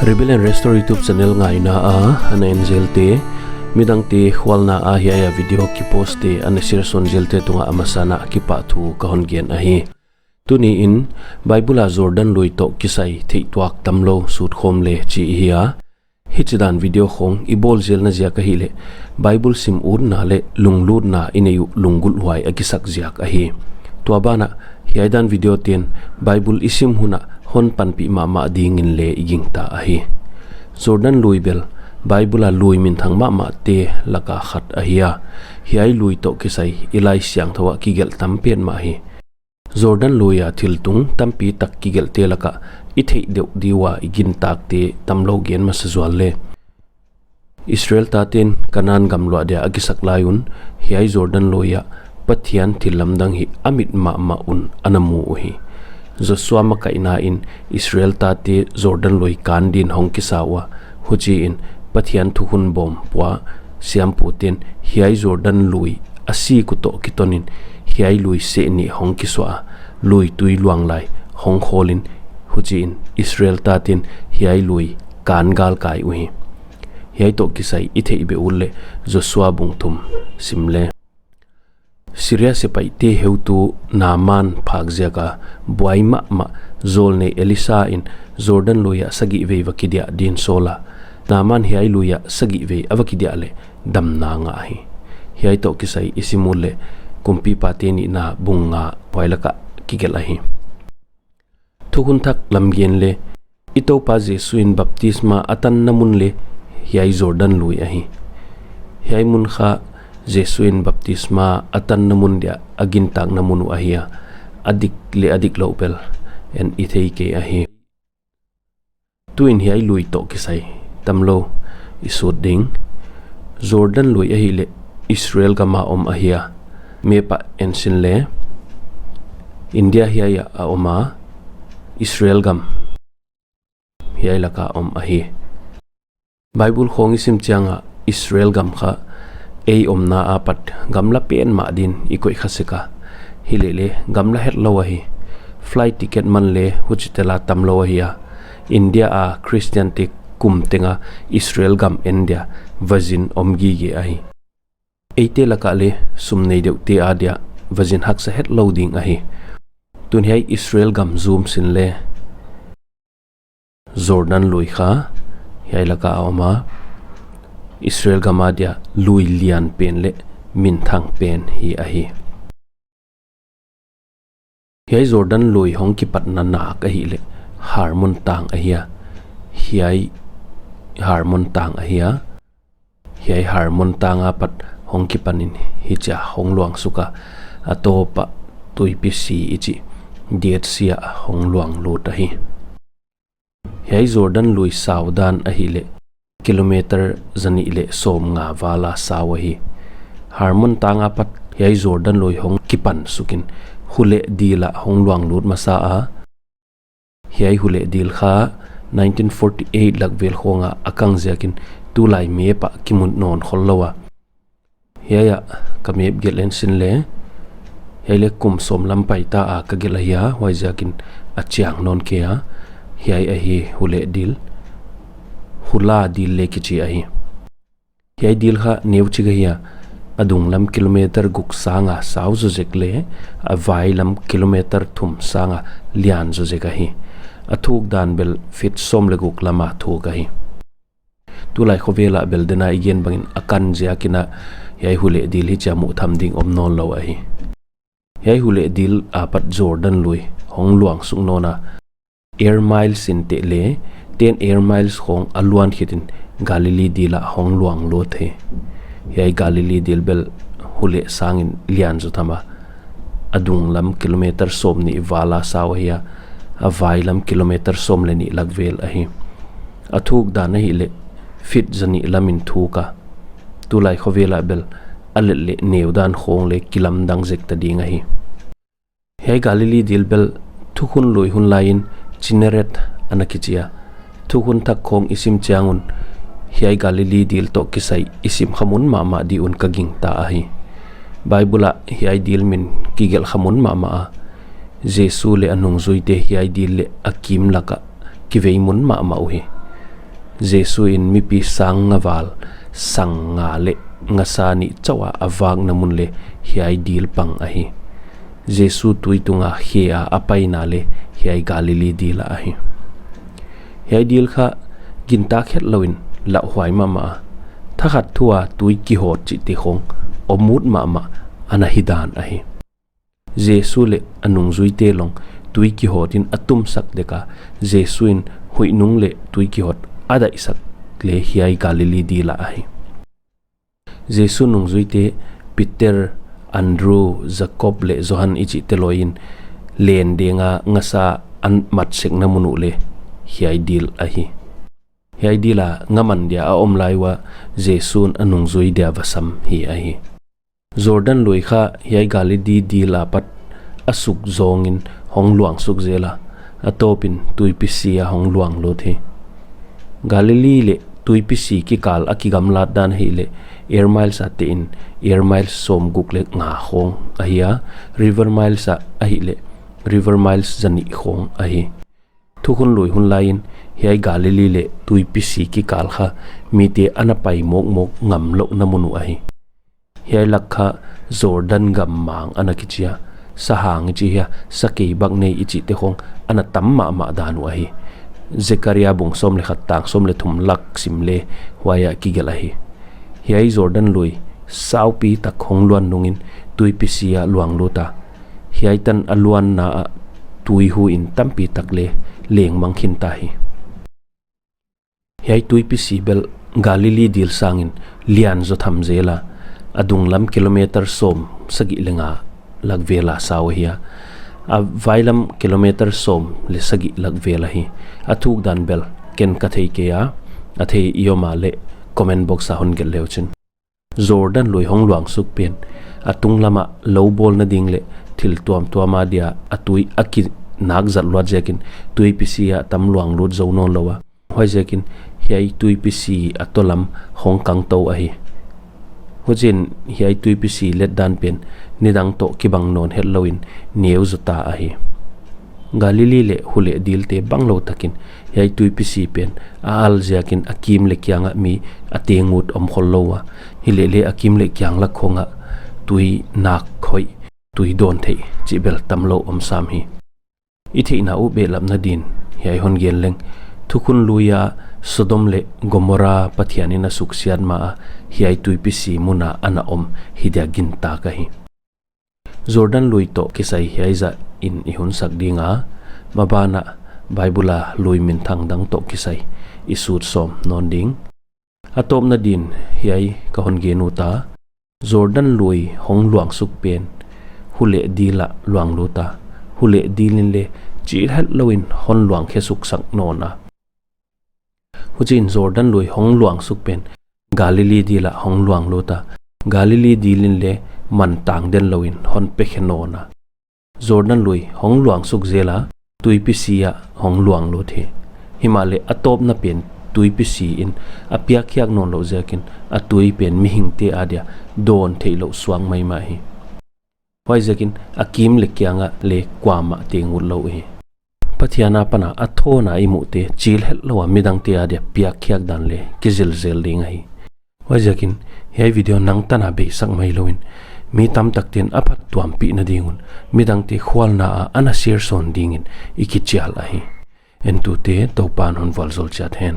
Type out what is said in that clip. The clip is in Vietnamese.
Rebel and Restore YouTube channel ngai na ana enzelte midangte khwalna hiai video ki poste ana sirson jelte tunga amasana ki pathu kahon gen ahi tuni in Bible Jordan Lui to kisai thei tuak tamlo sut khomle chi hiya hichidan video khong ibol zel na zia ka hile Bible sim ur na le lunglur na ineyu lungul huai akisak ziak ahi tuabana hiaidan video ten Bible isim huna hon panpi mahmah dingin le igingta ahi Jordan Lui bel Bible lui minthang mahmah te laka khat ahia hiai lui to kisai ilai siang thawa kigel tampen ma hi Jordan Lui ya thiltung tampi tak kigel te laka ithei deu diwa igin tak te tamlo gen masazwal le Israel tatin kanan gamlo dia agisak layun hiai Jordan Lui ya pathian thilamdang hi amit mahmah un anamu hi Joshua makaina in Israel tate Jordan Lui kan din hong kisawa huji in pathian thuhun bom pwa siam putin hiai Jordan Lui asi kuto kitonin hiai Lui se ni hong kiswa Lui tui luang lai hong kholin huji in Israel tatin hiai Lui kan gal kai uhi hiai to kisai ithei be ulle Joshua bungthum simle Syria se paite heutu naman phagzia ka buaima ma zolne Elisa in Jordan Lui sagi ve wakidia din sola naman hiai Lui sagi ve awakidia le damna nga hi hiai to kisai isimule kumpi pateni na bunga poilaka kigelahi thukun thak lamgen le ito pa Jesuin baptisma atan namun le hiai Jordan Lui ahi hiai mun kha Jesuin baptisma atan namun dia agintang namunu ahia adik lopel en ithei ke ahi tuin hiai Lui to kisai tamlo isuding Jordan Lui ahi le Israel gama ahia mepa ensin le India hiai a oma Israel gam hiai laka ahi Bible khong isim chianga Israel gam kha ei omna apat gamla pen ma din ikoi khaseka hilele gamla het lawahi flight ticket man le huchitela tamlo hiya India a Christian tik kumtenga Israel gam India vazin omgi ge ahi eite laka le sumnei deute adia vazin haksa het loading ahi tun hiai Israel gam zoom sin le Jordan Lui kha hiai laka oma Israel gamadia Lui lian pen le minthang pen hi ahi hiai Jordan Lui hong ki patna na ka hi le harmon tang ahia hiai harmon tang ahia hiai harmon tanga pat hong ki panin hi cha hong luang suka atopa tuipi si ichi diet sia hong luang lut ahi hiai Jordan Lui saudan ahi le kilometer zani le som nga wala sawahi harmon tanga pat hiai Jordan Lui hong kipan sukin hule dila hong luang lut masa a hiai hule dil kha 1948 lakvel khonga akang ziakin tulai me pa kimun non khollowa hiaya kamep gelen sin le hele kum som lampai ta a kagela hiya hoi ziakin achiang non ke a hiai ahi hule dil hula dil le kichi ahi hiai dil kha neu chi hiya adung lam kilometer guk sanga sau zo jekle a vai lam kilometer thum sanga lian zo jeka hi athuk dan bel fit som le guk lama thu ka hi tulai khovela bel dena igen bangin akan jia kina hiai hule dil hi chamu tham ding om non lo ahi hiai hule dil apat Jordan Lui hong luang sung nona air miles in te le 10 air miles khong aluan hitin Galilee dila hong luang lo the hiai Galilee dil bel hule sangin lian zo thama adung lam kilometer som ni wala sawhiya avai lam kilometer som le ni lagvel ahi athuk dan hi le fit zani lamin thuka tulai khovela bel alele neudan khong le kilam dang jek ta ding ahi hiai Galilee dil bel thukun loi hun lain chineret anakichia thukun thak khong isim changun hiai Galilee dil to kisai isim khamun mahmah di un kaging ta ahi Bible hiai dil min kigel khamun mahmah Jesu le anung zui te hiai dil le akim laka kivei mun ma mau hi Jesu in mi pi sang nga wal sang nga le nga sa ni chawa awang na mun le hiai dil pang a hi Jesu tui tunga hia apai na le hiai Galilee dil a hi hiai dil kha ginta khet loin la hwai ma ma thakhat thua tui ki hot chi ti khong omut ma ma ana hidan a hi Jesu le anung zui te long tui ki hotin atum sak deka Jesu in hui nung le tui ki hot ada isak le hiai Galilee dila a hi Jesu nung zui te Peter Andrew Jacob le Johan ichi te loin len denga ngasa an mat sek na munu le hiai dil a hi hiai dila ngaman dia a om lai wa Jesu anung zui dia vasam hi a hi Jordan Lui kha hiai Galilee dila pat asuk zongin hong luang suk zela atopin tuipisi a hong luang lo the Galilee le tuipisi ki kal akigam lat dan hi le air miles ate in air miles som guk le nga khong ahia river miles a hi le river miles zani khong ahi thukun lui hun lain hiai Galilee le tuipisi ki kal kha mi te anapai mok mok ngam lo namunu ahi hiai lakha Jordan gam mang anakichia sahang chi ya sakei bak nei ichi te khong ana tamma ma danu ahi Zekaria bung som le khatang som le thum lak sim le waya ki gelahi hiai Jordan Lui saupi ta khong luan nungin tuipisia luang luta hiai tan aluan na tui hu in tampi takle leng mangkhin ta hi hiai tuipisi bel Galilee dil sangin lian zo tham zela adung lam kilometer som sagi lenga lagvela sawhiya a vailam kilometer som le sagi lagvela hi athuk dan bel ken kathei ke ya athei ioma le comment box a hon gel leuchin Jordan Lui hong luang suk pen atung lama low ball na ding le thil tuama dia atui aki nak zat lwa jekin tui pisia tam luang lut zo non lowa hoi jekin hiai tui pisi atolam hong kang to a hi hujin hiai tuipisi let dan pen midangte kibang non helloin neu zuta a hi Galilee le hule dil te banglo takin hiai tuipisi pen a al jakin akim le kyanga mi atengut om khollowa hile le akim le kyang la khonga tui nak khoi tui don thei chibel tamlo om sam hi ithi na u be lam na din hiai hon gel leng thukun luya Sodom le Gomora pathianina suksian ma hiai tuipisi muna ana om hidia ginta ka hi Jordan Lui to kisai hiai za in ihun sak dinga mabana Bible lui minthang dang to kisai isut som non ding atom na din hiai ka hon genu ta Jordan Lui hong luang suk pen hule dila luang luta hule dilin le chi hal loin hon luang khe suk sak nona hujin Jordan Lui hong luang suk pen Galilee dila hong luang luta Galilee dilin le man tang den loin hon pe khenona Jordan Lui hong luang suk zela tuipisia hong luang lo the himale atop na pen tuipisi in apia khyak non lo jakin atui pen mi hingte adia don theilo swang mai ma hi hoi jakin akim le kyanga le kwama tengul lo hi pathiana pana athona imute chil hel lo midangte adia pia khyak dan le kizil zel ding hi hoi jakin hei video nang tana be sak mai loin mi tam takten aphat tuampi na dingun midangte khwalna ana share son dingin ikichial ahi entu te topan hon valzol chat hen